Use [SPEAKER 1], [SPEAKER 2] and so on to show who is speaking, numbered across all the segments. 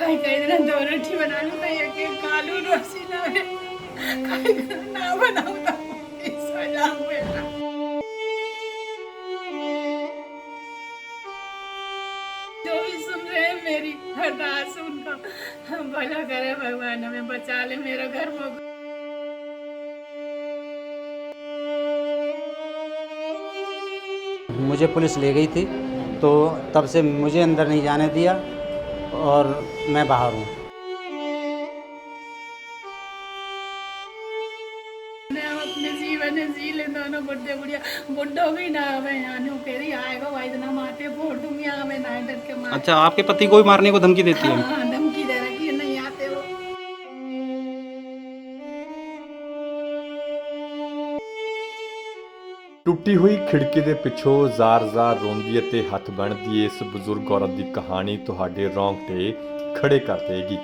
[SPEAKER 1] कहीं कहीं दिन दो रोटी बना लूं कहीं एक खा लूं रोटी ना बनाऊं तो सो जाऊं बेटा। जो भी सुन रहे हैं मेरी अरदास उनका भला करे भगवान, हमें बचा ले, मेरा घर में
[SPEAKER 2] मुझे पुलिस ले गई थी तो तब से मुझे अंदर नहीं जाने दिया और मैं बाहर हूँ।
[SPEAKER 1] अपने जीवन जी ले दोनों बुढ़े बुढ़िया बुढ़ो भी ना हमें यहाँ कह रही आएगा भाई इतना माथे फोड़ दूंगी हमें ना डर के मार।
[SPEAKER 3] अच्छा, आपके पति को भी मारने को धमकी देती है?
[SPEAKER 1] हाँ, धमकी दे रखी है, नहीं आते वो।
[SPEAKER 4] ਟੁੱਟੀ ਹੋਈ ਖਿੜਕੀ ਦੇ ਪਿੱਛੋਂ ਜ਼ਾਰ-ਜ਼ਾਰ ਰੋਂਦੀ ਅਤੇ ਹੱਥ ਬੰਨ੍ਹਦੀ ਇਸ ਬਜ਼ੁਰਗ ਔਰਤ ਦੀ ਕਹਾਣੀ ਤੁਹਾਡੇ ਰੌਂਗਟੇ ਖੜੇ ਕਰ ਦੇਗੀ।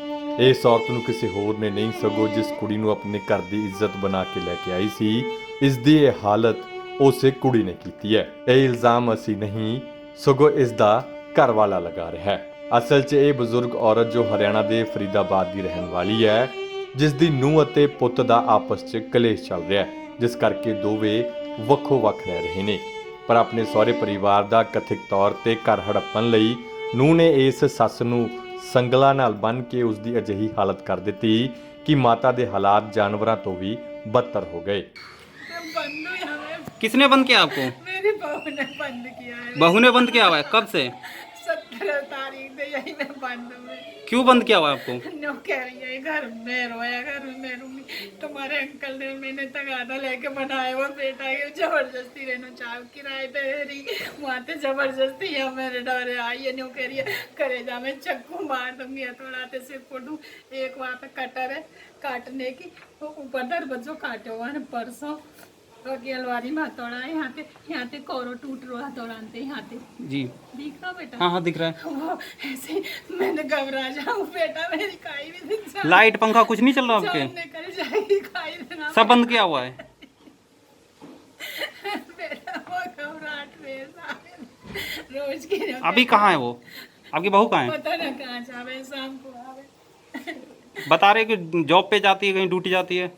[SPEAKER 4] ਇਸ ਔਰਤ ਨੂੰ ਕਿਸੇ ਹੋਰ ਨੇ ਨਹੀਂ ਸਗੋਂ ਜਿਸ ਕੁੜੀ ਨੂੰ ਆਪਣੇ ਘਰ ਦੀ ਇੱਜ਼ਤ ਬਣਾ ਕੇ ਲੈ ਕੇ ਆਈ ਸੀ, ਇਸ ਦੀ ਇਹ ਹਾਲਤ ਉਸੇ ਕੁੜੀ ਨੇ ਕੀਤੀ ਹੈ। ਇਹ ਇਲਜ਼ਾਮ ਅਸੀਂ ਨਹੀਂ ਸਗੋਂ ਇਸ ਦਾ ਘਰ ਵਾਲਾ ਲਗਾ ਰਿਹਾ ਹੈ। ਅਸਲ 'ਚ ਇਹ ਬਜ਼ੁਰਗ ਔਰਤ ਜੋ ਹਰਿਆਣਾ ਦੇ ਫਰੀਦਾਬਾਦ ਦੀ ਰਹਿਣ ਵਾਲੀ ਹੈ, ਜਿਸ ਦੀ ਨੂੰਹ ਅਤੇ ਪੁੱਤ ਦਾ ਆਪਸ 'ਚ ਕਲੇਸ਼ ਚੱਲ ਰਿਹਾ ਹੈ, ਜਿਸ ਕਰਕੇ ਦੋਵੇਂ ਵੱਖੋ ਵੱਖ ਰਹਿ ਰਹੇ ਨੇ। ਪਰ ਆਪਣੇ ਸਹੁਰੇ ਪਰਿਵਾਰ ਦਾ ਕਥਿਤ ਤੌਰ ਤੇ ਘਰ ਹੜੱਪਣ ਲਈ ਨੂੰਹ ਨੇ ਇਸ ਸੱਸ ਨੂੰ ਸੰਗਲਾਂ ਨਾਲ ਬੰਨ੍ਹ ਕੇ ਉਸ ਦੀ ਅਜਿਹੀ ਹਾਲਤ ਕਰ ਦਿੱਤੀ ਕਿ ਮਾਤਾ ਦੇ ਹਾਲਾਤ ਜਾਨਵਰਾਂ ਤੋਂ ਵੀ ਬਦਤਰ ਹੋ ਗਏ।
[SPEAKER 1] बंद हुई हमें,
[SPEAKER 3] किसने बंद किया आपको?
[SPEAKER 1] मेरी बहू ने बंद किया है।
[SPEAKER 3] बहू ने बंद किया हुआ है? कब से?
[SPEAKER 1] 17 तारीख से यही मैं बंद हुई।
[SPEAKER 3] क्यों बंद किया हुआ है आपको?
[SPEAKER 1] नो कह रही है घर में रोया, घर में रूंगी। तुम्हारे अंकल ने मैंने तगादा लेके बनाया और बेटा ये जबरदस्ती रहना चाहो किराए पे रही वहाँ पे जबरदस्ती है मेरे डरे आई है। नो कह रही है करेजा में चक्कू मार दूंगी, हथौड़ाते से फोड़ू। एक वहाँ पे कटर है काटने की, वो ऊपर दरवाजो काटे हुआ है परसों की अलवारी में हथौड़ा है, यहाँ पे कोरो टूट रहा हथौड़ा यहाँ पे
[SPEAKER 3] जी
[SPEAKER 1] दिख रहा बेटा?
[SPEAKER 3] हाँ हाँ, दिख रहा है।
[SPEAKER 1] वो ऐसे मैंने घबरा जाऊँ बेटा, मेरी खाई भी दिख जाए।
[SPEAKER 3] लाइट पंखा कुछ नहीं चल रहा आपके?
[SPEAKER 1] निकल जाएगी खाई देना
[SPEAKER 3] सब बंद किया हुआ है?
[SPEAKER 1] बेटा वो घबराहट में रोज की
[SPEAKER 3] अभी कहाँ है वो? आपकी बहू कहाँ है?
[SPEAKER 1] पता ना कहाँ जावे, शाम को आवे।
[SPEAKER 3] बता रहे कि जॉब पे जाती है, कहीं ड्यूटी जाती है।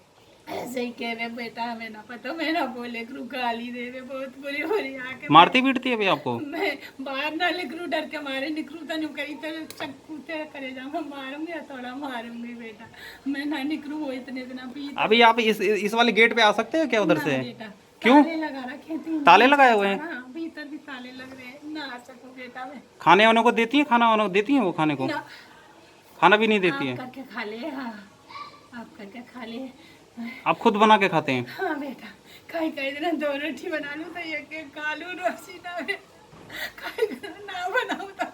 [SPEAKER 1] ऐसे ही कह रहे बेटा, हमें ना पता, मैं ना बोले करू गाली दे रहे बहुत बुरी बुरी आके
[SPEAKER 3] मारती पीटती है अभी आपको?
[SPEAKER 1] मैं बाहर ना निकलूं, डर के मारे निकलूं तो नहीं करी तो चक्कू ते करे जा मैं मारूंगी, थोड़ा मारूंगी बेटा, मैं ना निकलूं वो इतने दिन अभी।
[SPEAKER 3] अभी आप इस वाले गेट पे आ सकते हैं क्या उधर से?
[SPEAKER 1] बेटा
[SPEAKER 3] क्यों?
[SPEAKER 1] ताले लगा रखे थे।
[SPEAKER 3] ताले लगाए हुए हैं?
[SPEAKER 1] हाँ, भीतर भी ताले लग रहे हैं, ना आ सकूं बेटा मैं।
[SPEAKER 3] खाने वाने को देती है? खाना वाना देती है वो खाने को?
[SPEAKER 1] ना
[SPEAKER 3] खाना भी नहीं देती है?
[SPEAKER 1] आप करके खा ले। हाँ आप करके खा ले।
[SPEAKER 3] आप खुद बना के खाते हैं?
[SPEAKER 1] हाँ बेटा, कहीं कहीं दिन दो रोटी बना लूं तो एक खा लूं रोटी ना मैं कहीं ना बनाऊं तो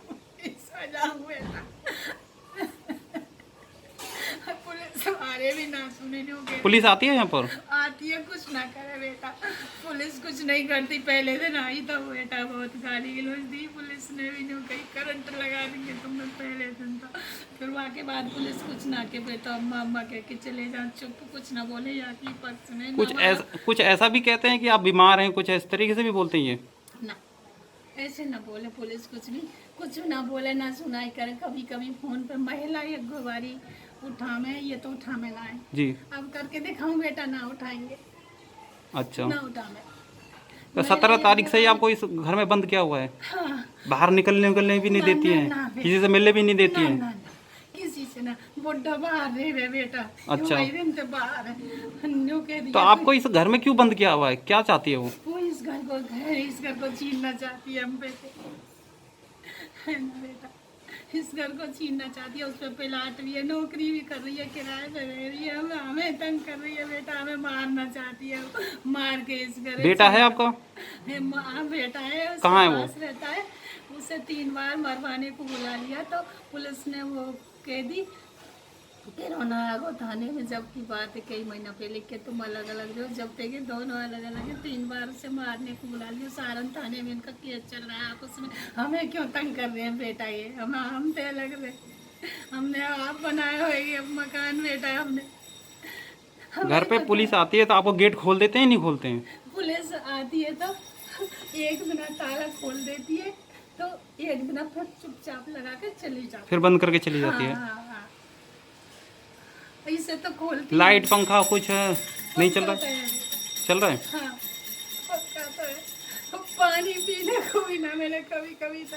[SPEAKER 1] सो जाऊं बेटा। पुलिस वाले भी ना सुने नहीं होंगे।
[SPEAKER 3] पुलिस आती है यहाँ पर?
[SPEAKER 1] आती है, कुछ ना करे बेटा, पुलिस कुछ नहीं करती। पहले दिन आई तो बेटा बहुत गाली गलौज दी, पुलिस ने भी नहीं कही करंट लगा देंगे तुम्हें पहले दिन तो। फिर वहाँ के बाद पुलिस कुछ ना के बेटा अम्मा अम्मा कह के चले जाओ, चुप कुछ ना बोले या की पक्ष में
[SPEAKER 3] कुछ ऐसा भी कहते हैं कि आप बीमार हैं, कुछ इस तरीके से भी बोलते हैं?
[SPEAKER 1] ना ऐसे ना बोले पुलिस, कुछ ना बोले ना सुनाई करे। कभी कभी फोन पे महिला एक बारी उठा में ये तो उठा में लाए
[SPEAKER 3] जी।
[SPEAKER 1] अब करके दिखाऊं बेटा, ना उठाएंगे।
[SPEAKER 3] अच्छा,
[SPEAKER 1] ना उठा में
[SPEAKER 3] तो 17 तारीख से ही आपको इस घर में बंद किया हुआ है?
[SPEAKER 1] हाँ।
[SPEAKER 3] बाहर निकलने भी नहीं देती
[SPEAKER 1] ना,
[SPEAKER 3] है? किसी से मिलने भी नहीं देती
[SPEAKER 1] ना,
[SPEAKER 3] है?
[SPEAKER 1] ना, ना, किसी से ना, बुढ़ा बाहर रह रहे बेटा।
[SPEAKER 3] अच्छा।
[SPEAKER 1] वही दिन से बाहर है। न्यू कह दिया
[SPEAKER 3] तो आपको इस घर में क्यों बंद किया हुआ है? क्या चाहती है
[SPEAKER 1] वो इस घर को छीनना चाहती है हम पे से। है ना बेटा, इस घर को छीनना चाहती है, उस पर प्लाट भी है, नौकरी भी कर रही है, किराए पे रह रही है, हमें तंग कर रही है बेटा, हमें मारना चाहती है, मार के इस घर।
[SPEAKER 3] बेटा है आपका?
[SPEAKER 1] बेटा है,
[SPEAKER 3] कहाँ है वो?
[SPEAKER 1] पास रहता है। उसे 3 बार मरवाने को बुला लिया तो पुलिस ने वो कह दी। फिर उन्होंने थाने में जब की बात है कई महीना पहले के तुम अलग अलग जो जब तक दोनों अलग अलग है, 3 बार से मारने को बुला लिया। सारण थाने में इनका केस चल रहा है आपस में। हमें क्यों तंग कर रहे हैं बेटा? ये हम तो अलग रहे, हमने आप बनाए हुए ये मकान बेटा हमने।
[SPEAKER 3] घर पे पुलिस आती है तो आपको गेट खोल देते हैं, नहीं खोलते हैं?
[SPEAKER 1] पुलिस आती है तो एक बिना ताला खोल देती है, तो गेट बिना फट चुपचाप लगा के चली जाती।
[SPEAKER 3] फिर बंद करके चली जाती है।
[SPEAKER 1] हाँ, हाँ। इसे तो खोलती
[SPEAKER 3] लाइट पंखा कुछ नहीं चल रहा
[SPEAKER 1] है।
[SPEAKER 3] चल रहा है।
[SPEAKER 1] हाँ, पक्का तो है। पानी पीने को भी ना मैंने कभी कभी तो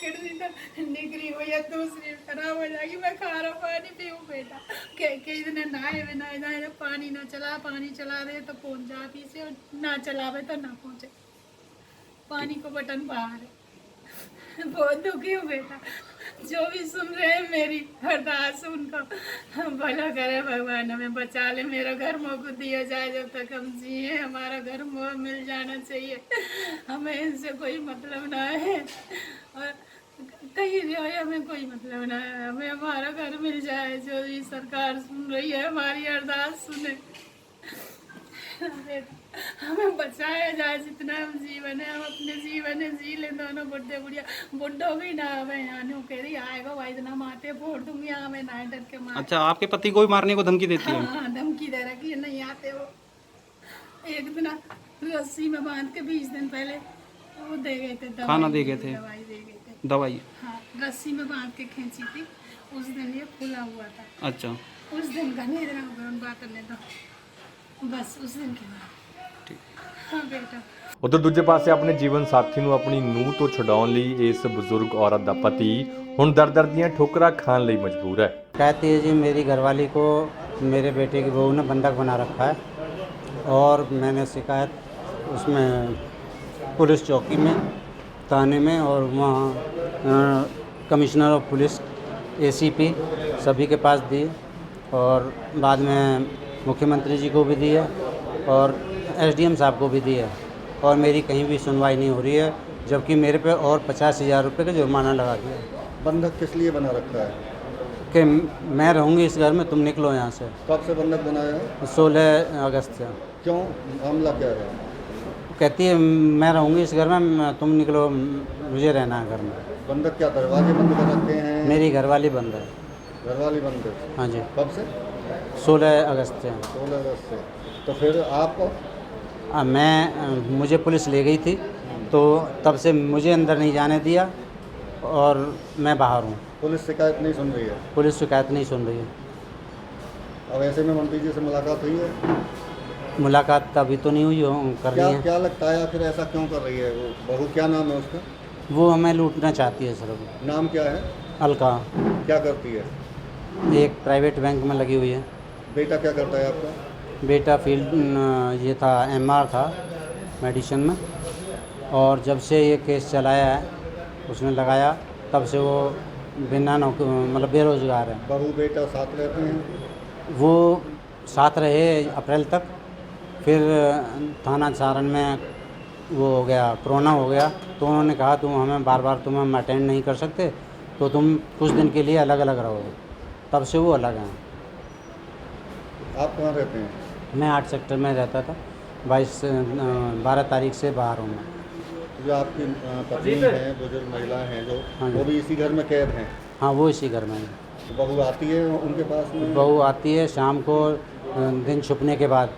[SPEAKER 1] किडनी तो निकली हो या दूसरी खराब हो जाएगी, मैं खारा पानी पीऊँ बेटा के इतने नहाए बिना इधर पानी ना चला दे तो पहुँच जाती से, और ना चलावे तो ना पहुँचे। पानी को बटन बाहर है। बहुत दुखी हूँ बेटा। जो भी सुन रहे हैं मेरी अरदास उनको भला करे भगवान, हमें बचा ले, मेरा घर मोको दिया जाए जब तक हम जिए, हमारा घर मोह मिल जाना चाहिए, हमें इनसे कोई मतलब ना है, और कहीं भी हो हमें कोई मतलब ना है, हमें हमारा घर मिल जाए। जो भी सरकार सुन रही है हमारी अरदास सुने, हमें बचाया जाए जितना हम जीवन है, हम अपने जीवन है जी ले। दोनों बुढ़े बुढ़िया बुढ़ो भी ना हमें यहाँ कह रही आएगा भाई इतना माथे फोड़ दूंगी, हमें ना डर के मार।
[SPEAKER 3] अच्छा, आपके पति को भी मारने को धमकी देती है?
[SPEAKER 1] हाँ, धमकी दे रखी है, नहीं आते वो। एक दिन रस्सी में बांध के 20 दिन पहले वो दे गए थे,
[SPEAKER 3] खाना दे गए थे,
[SPEAKER 1] दवाई दे गए थे।
[SPEAKER 3] दवाई?
[SPEAKER 1] हाँ, रस्सी में बांध के खींची थी, उस दिन ये खुला हुआ था।
[SPEAKER 3] अच्छा,
[SPEAKER 1] उस दिन का नहीं दिन हो गया उन बात करने तो, बस उस दिन के बाद। हाँ बेटा।
[SPEAKER 4] ਉਧਰ ਦੂਜੇ ਪਾਸੇ ਆਪਣੇ ਜੀਵਨ ਸਾਥੀ ਨੂੰ ਆਪਣੀ ਨੂੰਹ ਤੋਂ ਛੁਡਾਉਣ ਲਈ ਇਸ ਬਜ਼ੁਰਗ ਔਰਤ ਦਾ ਪਤੀ ਹੁਣ ਦਰ-ਦਰ ਦੀਆਂ ਠੋਕਰਾਂ ਖਾਣ ਲਈ ਮਜਬੂਰ ਹੈ।
[SPEAKER 2] कहती है जी मेरी घरवाली को मेरे बेटे की बहू ने बंधक बना रखा है, और मैंने शिकायत उसमें पुलिस चौकी में, थाने में, और वहाँ कमिश्नर ऑफ पुलिस ACP सभी के पास दी, और बाद में मुख्यमंत्री जी को भी दी है और SDM साहब को भी दी है, और मेरी कहीं भी सुनवाई नहीं हो रही है, जबकि मेरे पे और 50,000 रुपये का जुर्माना लगा दिया।
[SPEAKER 5] बंधक किस लिए बना रखा है?
[SPEAKER 2] कि मैं रहूँगी इस घर में, तुम निकलो यहाँ से।
[SPEAKER 5] कब से बंधक बनाया है?
[SPEAKER 2] 16 अगस्त से।
[SPEAKER 5] क्यों, मामला क्या है?
[SPEAKER 2] कहती है मैं रहूँगी इस घर में, तुम निकलो, मुझे रहना है घर में।
[SPEAKER 5] बंधक क्या दरवाजे बंद कर रखे हैं?
[SPEAKER 2] मेरी घरवाली बंद है।
[SPEAKER 5] घरवाली बंद है?
[SPEAKER 2] हाँ जी।
[SPEAKER 5] कब से?
[SPEAKER 2] 16 अगस्त से।
[SPEAKER 5] 16 अगस्त से। तो फिर आप
[SPEAKER 2] मुझे पुलिस ले गई थी, तो तब से मुझे अंदर नहीं जाने दिया, और मैं बाहर हूँ।
[SPEAKER 5] पुलिस शिकायत नहीं सुन रही है?
[SPEAKER 2] पुलिस शिकायत नहीं सुन रही है।
[SPEAKER 5] अब ऐसे में मंत्री जी से मुलाकात हुई है?
[SPEAKER 2] मुलाकात अभी तो नहीं हुई कर रही है।
[SPEAKER 5] क्या लगता है आखिर ऐसा क्यों कर रही है वो बहू? क्या नाम है उसका?
[SPEAKER 2] वो हमें लूटना चाहती है सर।
[SPEAKER 5] नाम क्या है?
[SPEAKER 2] अलका।
[SPEAKER 5] क्या करती है?
[SPEAKER 2] एक प्राइवेट बैंक में लगी हुई है।
[SPEAKER 5] बेटा क्या करता है आपका?
[SPEAKER 2] बेटा फील्ड ये था, MR था मेडिसिन में, और जब से ये केस चलाया है उसने लगाया, तब से वो बिना मतलब बेरोजगार है।
[SPEAKER 5] बहू बेटा साथ रहते हैं?
[SPEAKER 2] वो साथ रहे अप्रैल तक, फिर थाना सारण में वो हो गया, कोरोना हो गया, तो उन्होंने कहा तुम हमें बार बार तुम हम अटेंड नहीं कर सकते, तो तुम कुछ दिन के लिए अलग अलग रहोगे। तब से वो अलग हैं।
[SPEAKER 5] आप कहाँ रहते हैं?
[SPEAKER 2] मैं 8 सेक्टर में रहता था, 12 तारीख से बाहर हूँ मैं।
[SPEAKER 5] जो आपकी पत्नी है, बुजुर्ग महिला हैं जो,
[SPEAKER 2] हाँ जी।
[SPEAKER 5] वो भी इसी घर में कैद हैं?
[SPEAKER 2] हाँ, वो इसी घर में है।
[SPEAKER 5] तो बहू आती है उनके पास में?
[SPEAKER 2] बहू आती है शाम को, दिन छुपने के बाद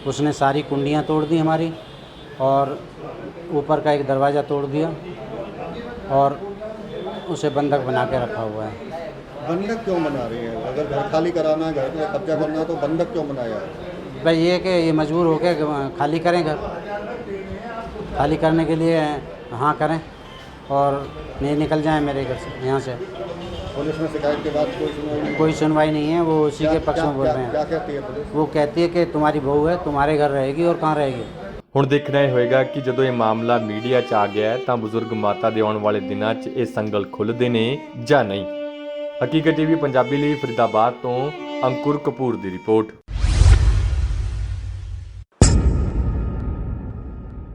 [SPEAKER 2] उसने सारी कुंडियाँ तोड़ दी हमारी, और ऊपर का एक दरवाज़ा तोड़ दिया, और उसे बंधक बना के रखा हुआ है।
[SPEAKER 5] बंधक क्यों बना रही है? अगर घर खाली कराना है, घर पे कब्जा करना है, तो बंधक क्यों बनाया है?
[SPEAKER 2] भाई ये कि ये मजबूर हो के खाली करें घर, खाली करने के लिए हाँ करें, और नहीं निकल जाएं मेरे घर से, यहाँ से।
[SPEAKER 5] पुलिस में शिकायत के बाद कोई सुनवाई नहीं?
[SPEAKER 2] कोई सुनवाई नहीं है, वो उसी के पक्ष में बोल रहे
[SPEAKER 5] क्या
[SPEAKER 2] हैं।
[SPEAKER 5] कहती है पुलिस?
[SPEAKER 2] वो कहती है कि तुम्हारी बहू है, तुम्हारे घर रहेगी, और कहाँ रहेगी।
[SPEAKER 4] ਹੁਣ ਦੇਖਣਾ ਇਹ ਹੋਏਗਾ ਕਿ ਜਦੋਂ ਇਹ ਮਾਮਲਾ ਮੀਡੀਆ 'ਚ ਆ ਗਿਆ ਹੈ ਤਾਂ ਬਜ਼ੁਰਗ ਮਾਤਾ ਦੇ ਆਉਣ ਵਾਲੇ ਦਿਨਾਂ 'ਚ ਇਹ ਸੰਗਲ ਖੁੱਲ੍ਹਦੇ ਨੇ ਜਾਂ ਨਹੀਂ। ਹਕੀਕਤ ਟੀਵੀ ਪੰਜਾਬੀ ਲਈ ਫਰੀਦਾਬਾਦ ਤੋਂ ਅੰਕੁਰ ਕਪੂਰ ਦੀ ਰਿਪੋਰਟ।